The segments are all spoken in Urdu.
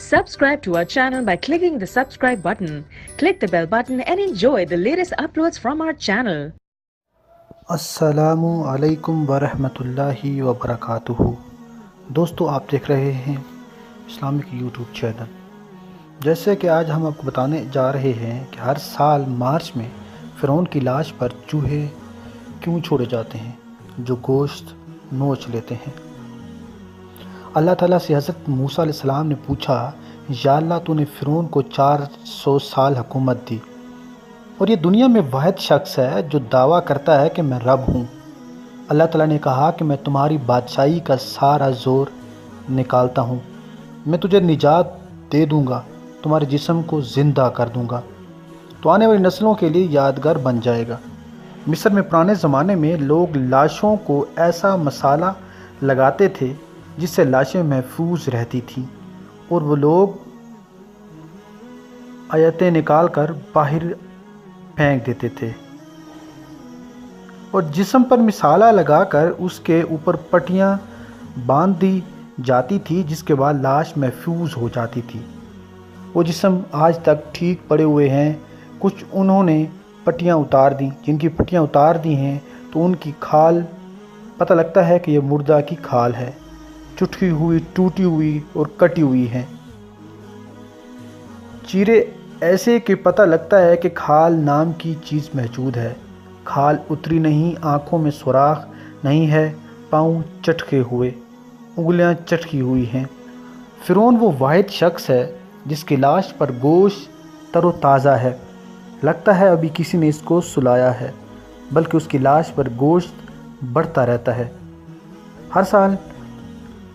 Subscribe to our channel by clicking the subscribe button. Click the bell button and enjoy the latest uploads from our channel. السلام علیکم ورحمۃ اللہ وبرکاتہ۔ دوستو، آپ دیکھ رہے ہیں اسلامک یوٹیوب چینل۔ جیسے کہ آج ہم آپ کو بتانے جا رہے ہیں کہ ہر سال مارچ میں فرعون کی لاش پر چوہے کیوں چھوڑے جاتے ہیں جو گوشت نوچ لیتے ہیں۔ اللہ تعالیٰ سے حضرت موسیٰ علیہ السلام نے پوچھا، یا اللہ تو نے فرعون کو 400 سال حکومت دی اور یہ دنیا میں واحد شخص ہے جو دعویٰ کرتا ہے کہ میں رب ہوں۔ اللہ تعالیٰ نے کہا کہ میں تمہاری بادشاہی کا سارا زور نکالتا ہوں، میں تجھے نجات دے دوں گا، تمہارے جسم کو زندہ کر دوں گا تو آنے والی نسلوں کے لیے یادگار بن جائے گا۔ مصر میں پرانے زمانے میں لوگ لاشوں کو ایسا مسالہ لگاتے تھے جس سے لاشیں محفوظ رہتی تھیں، اور وہ لوگ آیتیں نکال کر باہر پھینک دیتے تھے، اور جسم پر مسالہ لگا کر اس کے اوپر پٹیاں باندھ دی جاتی تھی جس کے بعد لاش محفوظ ہو جاتی تھی۔ وہ جسم آج تک ٹھیک پڑے ہوئے ہیں۔ کچھ انہوں نے پٹیاں اتار دیں، جن کی پٹیاں اتار دی ہیں تو ان کی کھال پتہ لگتا ہے کہ یہ مردہ کی کھال ہے، چٹکی ہوئی، ٹوٹی ہوئی اور کٹی ہوئی ہیں۔ چیرے ایسے کہ پتہ لگتا ہے کہ کھال نام کی چیز موجود ہے۔ کھال اتری نہیں، آنکھوں میں سوراخ نہیں ہے، پاؤں چٹکے ہوئے، انگلیاں چٹکی ہوئی ہیں۔ فرعون وہ واحد شخص ہے جس کی لاش پر گوشت تر و تازہ ہے، لگتا ہے ابھی کسی نے اس کو سلایا ہے، بلکہ اس کی لاش پر گوشت بڑھتا رہتا ہے۔ ہر سال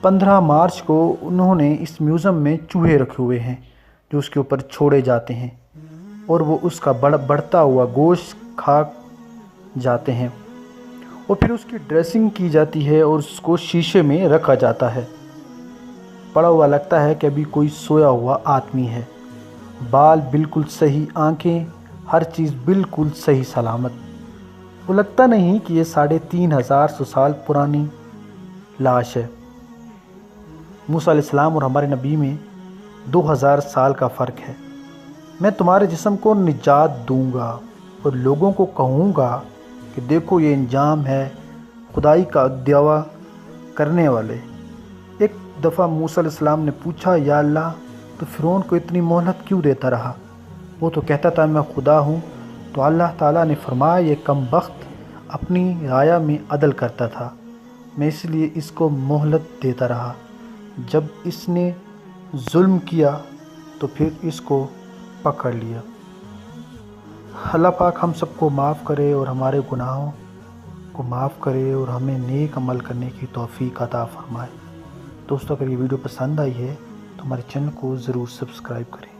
15 مارچ کو انہوں نے اس میوزیم میں چوہے رکھے ہوئے ہیں جو اس کے اوپر چھوڑے جاتے ہیں، اور وہ اس کا بڑھتا ہوا گوشت کھا جاتے ہیں، اور پھر اس کی ڈریسنگ کی جاتی ہے اور اس کو شیشے میں رکھا جاتا ہے۔ پڑا ہوا لگتا ہے کہ ابھی کوئی سویا ہوا آدمی ہے، بال بالکل صحیح، آنکھیں، ہر چیز بالکل صحیح سلامت۔ وہ لگتا نہیں کہ یہ 3500 سال پرانی لاش ہے۔ موسیٰ علیہ السلام اور ہمارے نبی میں 2000 سال کا فرق ہے۔ میں تمہارے جسم کو نجات دوں گا اور لوگوں کو کہوں گا کہ دیکھو یہ انجام ہے خدائی کا دعویٰ کرنے والے۔ ایک دفعہ موسیٰ علیہ السلام نے پوچھا، یا اللہ تو فرعون کو اتنی مہلت کیوں دیتا رہا؟ وہ تو کہتا تھا میں خدا ہوں۔ تو اللہ تعالیٰ نے فرمایا، یہ کم بخت اپنی رعایا میں عدل کرتا تھا، میں اس لیے اس کو مہلت دیتا رہا۔ جب اس نے ظلم کیا تو پھر اس کو پکڑ لیا۔ اللہ پاک ہم سب کو معاف کرے اور ہمارے گناہوں کو معاف کرے اور ہمیں نیک عمل کرنے کی توفیق عطا فرمائے۔ دوستو، اگر یہ ویڈیو پسند آئی ہے تو ہمارے چینل کو ضرور سبسکرائب کریں۔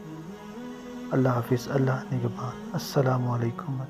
اللہ حافظ، اللہ نگہبان، السلام علیکم۔